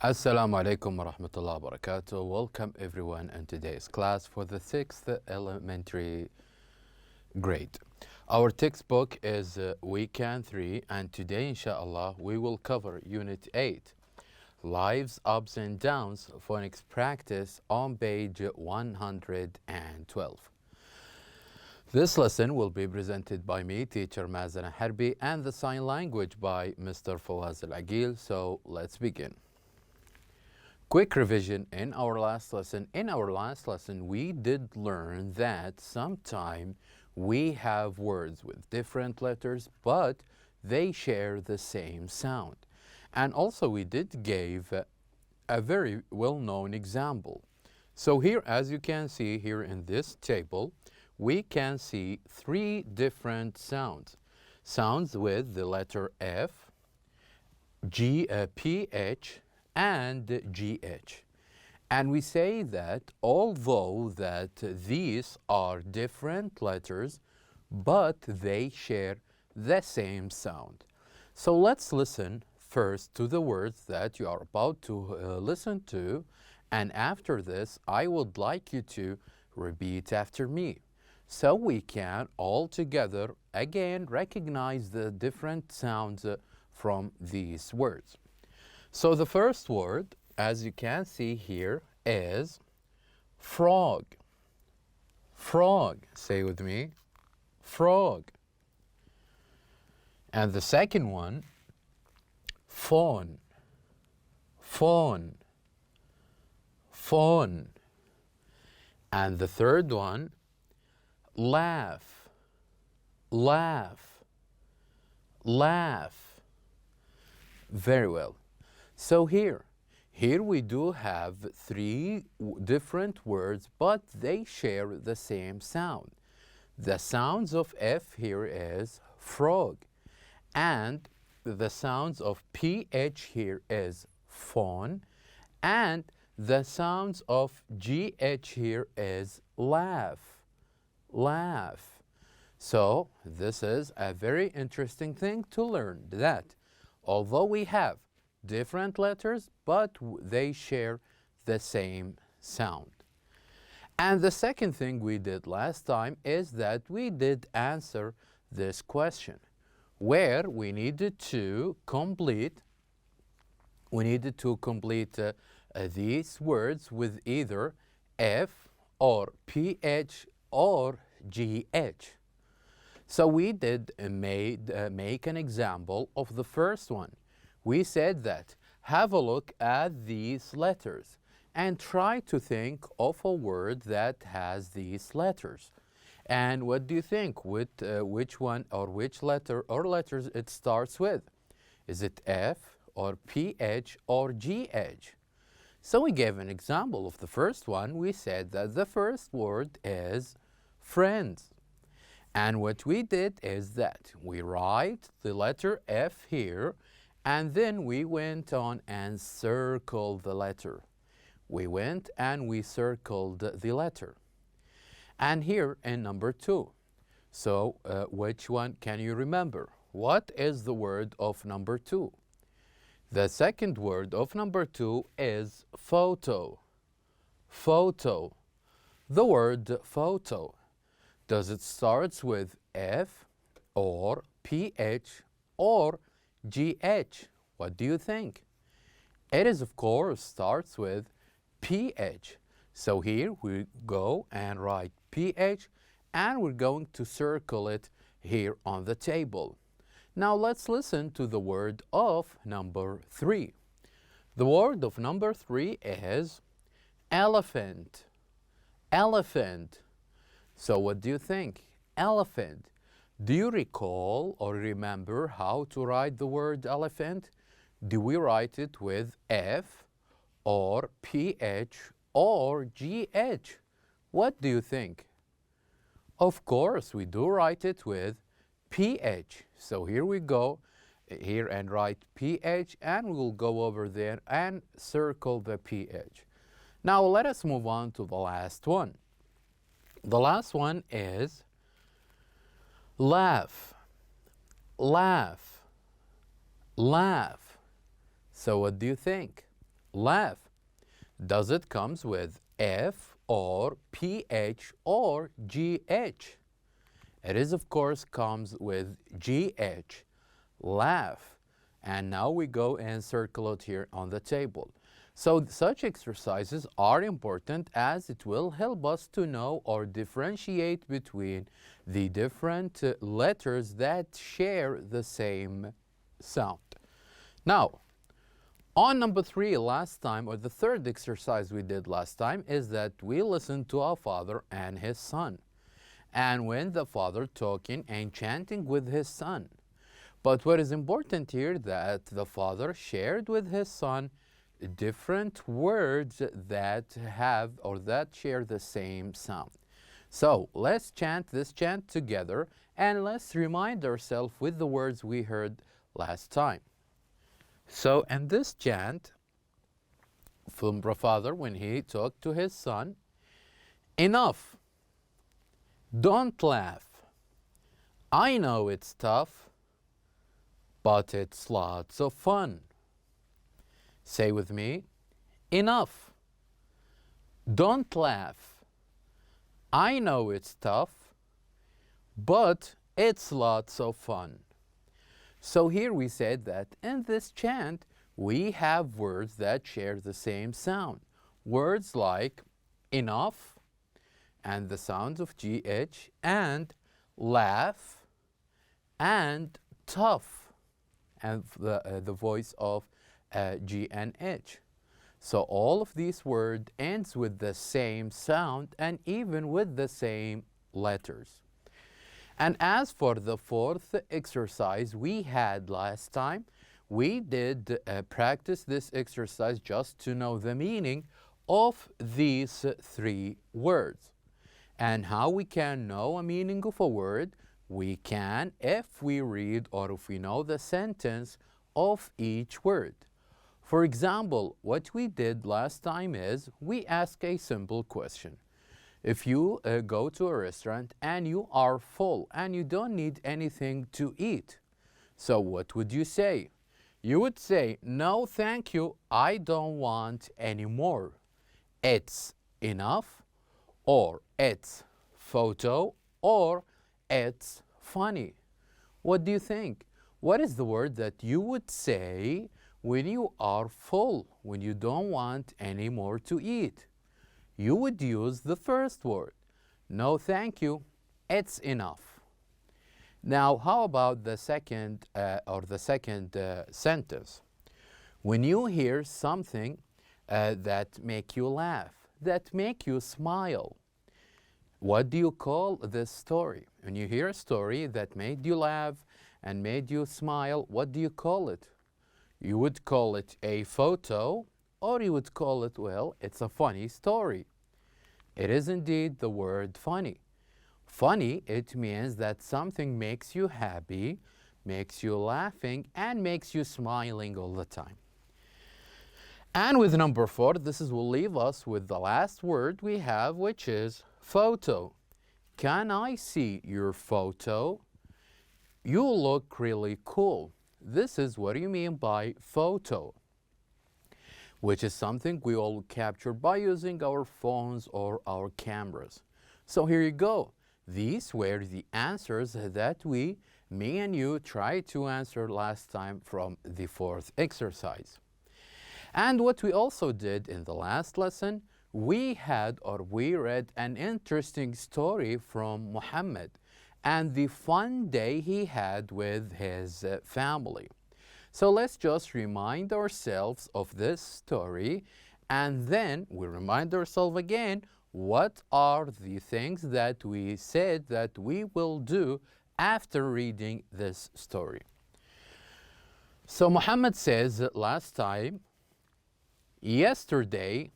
Assalamu alaikum wa rahmatullahi wa barakatuh. Welcome everyone in today's class for the 6th elementary grade. Our textbook is Weekend 3 and today inshallah we will cover Unit 8. Lives, Ups and Downs, Phonics Practice on page 112. This lesson will be presented by me, teacher Mazana Harbi, and the sign language by Mr. Fawaz Al-Agil. So let's begin. Quick revision in our last lesson. In our last lesson, we did learn that sometimes we have words with different letters, but they share the same sound. And also we did give a very well-known example. So here, as you can see here in this table, we can see three different sounds. Sounds with the letter F, PH, and GH. And we say that although that these are different letters, but they share the same sound. So let's listen first to the words that you are about to listen to, and after this I would like you to repeat after me so we can all together again recognize the different sounds from these words. So the first word, as you can see here, is frog. Frog. Say with me. Frog. And the second one, fawn. Fawn. Fawn. And the third one, laugh. Laugh. Laugh. Very well. So here we do have three different words, but they share the same sound. The sounds of F here is frog, and the sounds of PH here is fawn, and the sounds of GH here is laugh. Laugh. So this is a very interesting thing to learn, that although we have different letters, but they share the same sound. And the second thing we did last time is that we did answer this question, where we needed to complete these words with either F or PH or GH. So we did make an example of the first one. We said that have a look at these letters and try to think of a word that has these letters. And what do you think? Which one or which letter or letters it starts with? Is it F or PH or GH? So we gave an example of the first one. We said that the first word is friends. And what we did is that we write the letter F here, and then we went on and circled the letter. We went and we circled the letter. And here in number 2. So which one can you remember? What is the word of number 2? The second word of number 2 is photo. Photo. The word photo. Does it start with F or PH or GH? What do you think? It is, of course, starts with PH. So here we go and write PH, and we're going to circle it here on the table. Now let's listen to the word of number 3. The word of number 3 is elephant. Elephant. So what do you think? Elephant. Do you recall or remember how to write the word elephant? Do we write it with F or PH or GH? What do you think? Of course, we do write it with PH. So here we go, here and write PH, and we'll go over there and circle the PH. Now let us move on to the last one. The last one is laugh. Laugh. Laugh. So what do you think? laugh. Does it comes with F or PH or GH? It is, of course, comes with GH, laugh. And now we go and circle it here on the table. So such exercises are important as it will help us to know or differentiate between the different letters that share the same sound. Now, on number 3 last time, or the third exercise we did last time, is that we listened to our father and his son. And when the father talking and chanting with his son. But what is important here that the father shared with his son different words that have or that share the same sound. So let's chant this chant together and let's remind ourselves with the words we heard last time. So in this chant from the father when he talked to his son, enough. Don't laugh. I know it's tough, but it's lots of fun. Say with me, enough. Don't laugh. I know it's tough, but it's lots of fun. So here we said that in this chant, we have words that share the same sound. Words like enough, and the sounds of GH, and laugh, and tough, and the voice of G and H. So all of these words ends with the same sound and even with the same letters. And as for the fourth exercise we had last time, we did practice this exercise just to know the meaning of these 3 words. And how we can know a meaning of a word? We can if we read or if we know the sentence of each word. For example, what we did last time is we ask a simple question. If you go to a restaurant and you are full and you don't need anything to eat, so what would you say? You would say, no, thank you, I don't want any more. It's enough, or it's photo, or it's funny. What do you think? What is the word that you would say when you are full, when you don't want any more to eat? You would use the first word. No, thank you, it's enough. Now, how about the second sentence? When you hear something that make you laugh, that make you smile, what do you call this story? When you hear a story that made you laugh and made you smile, what do you call it? You would call it a photo, or you would call it, well, it's a funny story. It is indeed the word funny. Funny, it means that something makes you happy, makes you laughing, and makes you smiling all the time. And with number 4, will leave us with the last word we have, which is photo. Can I see your photo? You look really cool. This is what you mean by photo, which is something we all capture by using our phones or our cameras. So here you go. These were the answers that me and you tried to answer last time from the 4th exercise. And what we also did in the last lesson, we read an interesting story from Muhammad and the fun day he had with his family. So let's just remind ourselves of this story, and then we remind ourselves again what are the things that we said that we will do after reading this story. So Muhammad says that last time, yesterday,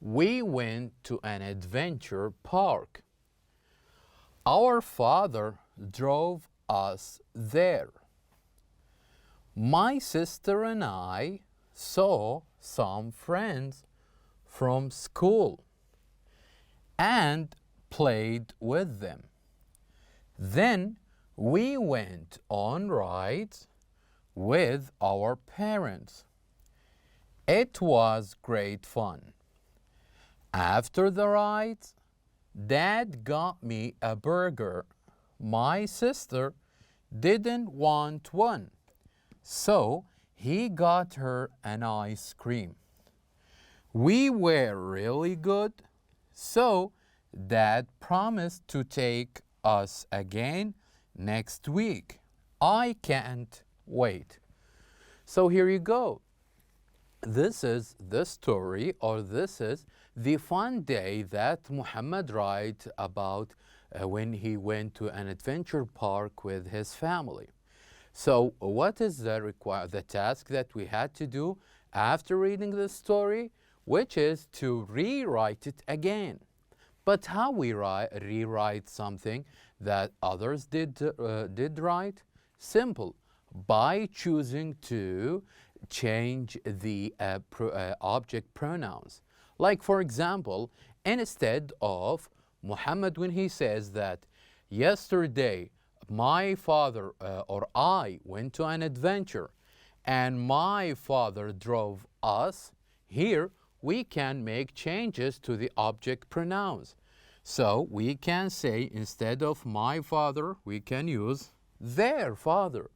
we went to an adventure park. Our father drove us there. My sister and I saw some friends from school and played with them. Then we went on rides with our parents. It was great fun. After the ride, Dad got me a burger. My sister didn't want one, so he got her an ice cream. We were really good, so Dad promised to take us again next week. I can't wait. So here you go. This is the story, or this is the fun day that Muhammad writes about when he went to an adventure park with his family. So what is the task that we had to do after reading this story, which is to rewrite it again. But how we rewrite something that others did write? Simple, by choosing to change the object pronouns. Like for example, instead of Muhammad, when he says that yesterday my father or I went to an adventure and my father drove us, here we can make changes to the object pronouns. So we can say, instead of my father, we can use their father.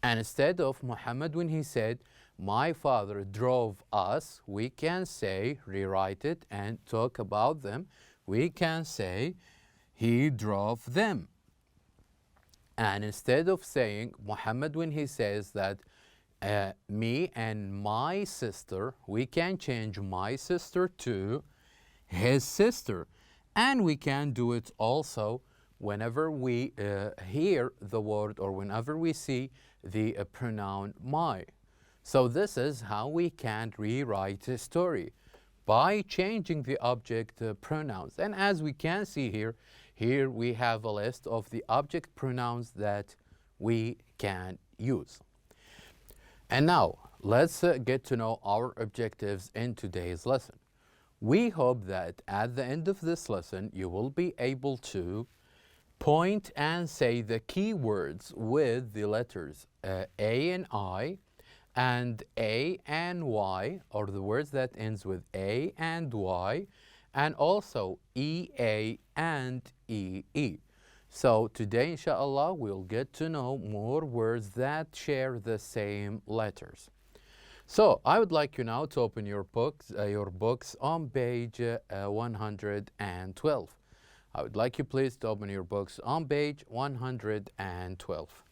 And instead of Muhammad, when he said, my father drove us, we can say, rewrite it and talk about them. We can say, he drove them. And instead of saying, Muhammad, when he says that me and my sister, we can change my sister to his sister. And we can do it also whenever we hear the word or whenever we see the pronoun my. So this is how we can rewrite a story, by changing the object pronouns. And as we can see here, here we have a list of the object pronouns that we can use. And now let's get to know our objectives in today's lesson. We hope that at the end of this lesson you will be able to point and say the key words with the letters A and I, and A and Y, or the words that ends with A and Y, and also EA and EE. So today, inshallah, we'll get to know more words that share the same letters. So I would like you now to open your books on page 112. I would like you please to open your books on page 112.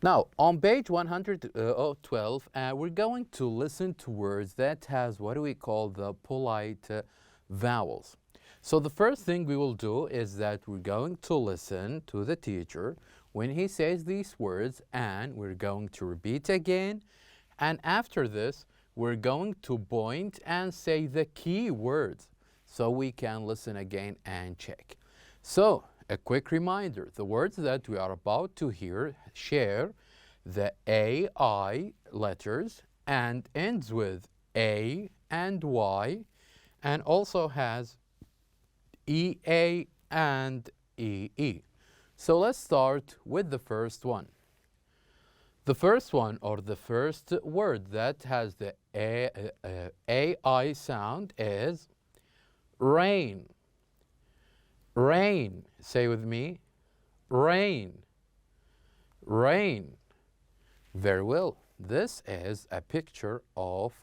Now, on page 112, we're going to listen to words that has what we call the polite vowels. So the first thing we will do is that we're going to listen to the teacher when he says these words, and we're going to repeat again. And after this, we're going to point and say the key words so we can listen again and check. So, a quick reminder, the words that we are about to hear share the AI letters and ends with A and Y, and also has EA and EE. So let's start with the first one. The first one, or the first word that has the AI sound, is rain. Rain. Say with me, rain. Rain. Very well. This is a picture of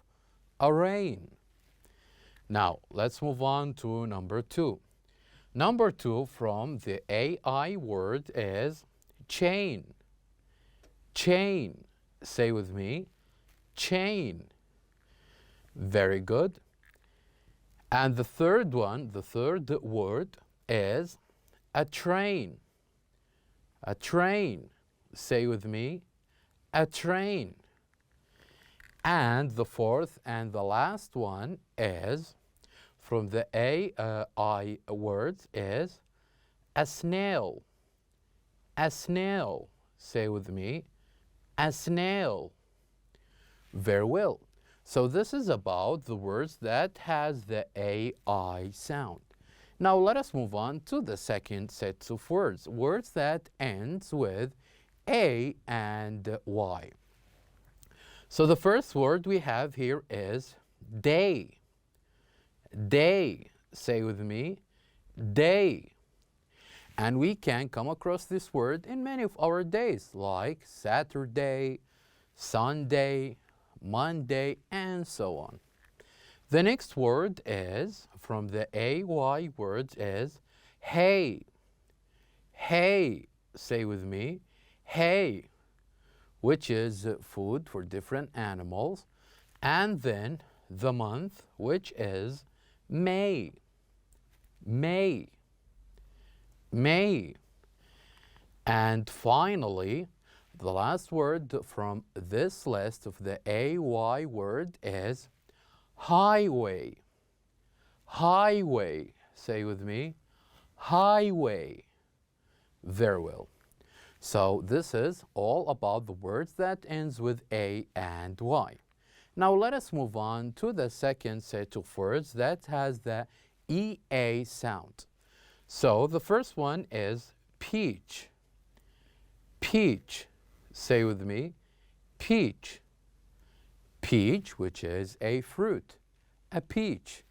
a rain. Now, let's move on to number two. Number two from the AI word is chain. Chain. Say with me, chain. Very good. And the third one, the third word is a train. A train. Say with me, a train. And the fourth and the last one is, from the AI words, is a snail. A snail. Say with me, a snail. Very well. So this is about the words that has the AI sound. Now let us move on to the second set of words, words that ends with A and Y. So the first word we have here is day. Day. Say with me, day. And we can come across this word in many of our days, like Saturday, Sunday, Monday, and so on. The next word is, from the AY words, is hay. Hay. Say with me, hay, which is food for different animals. And then the month, which is May. May. May. And finally, the last word from this list of the AY word is highway. Highway. Say with me, highway. Very well. So this is all about the words that ends with A and Y. Now let us move on to the second set of words that has the EA sound. So the first one is peach. Peach. Say with me, peach. Peach, which is a fruit, a peach.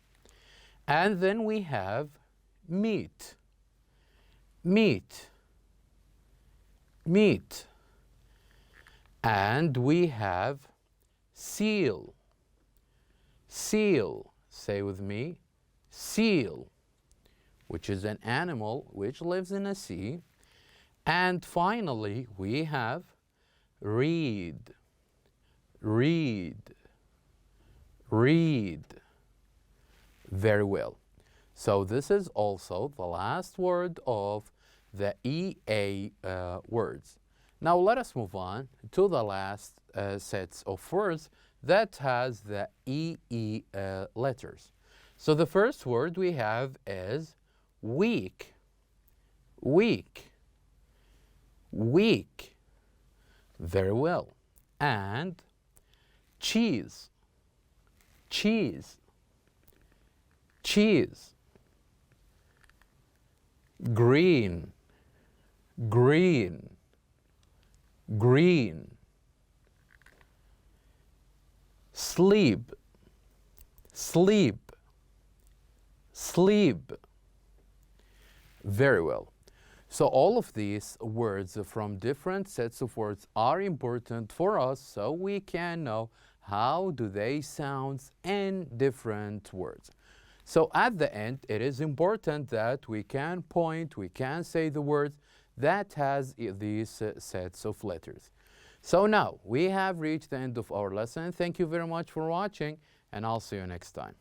And then we have meat. Meat. Meat. And we have seal. Seal. Say with me, seal, which is an animal which lives in a sea. And finally, we have reed. Reed. Reed. Very well. So this is also the last word of the EA words. Now let us move on to the last sets of words that has the EE letters. So the first word we have is week. Week. Week. Very well. And cheese. Cheese. Cheese. Green. Green. Green. Sleep. Sleep. Sleep. Very well. So all of these words from different sets of words are important for us so we can know how do they sound in different words. So at the end, it is important that we can point, we can say the words that has these sets of letters. So now we have reached the end of our lesson. Thank you very much for watching, and I'll see you next time.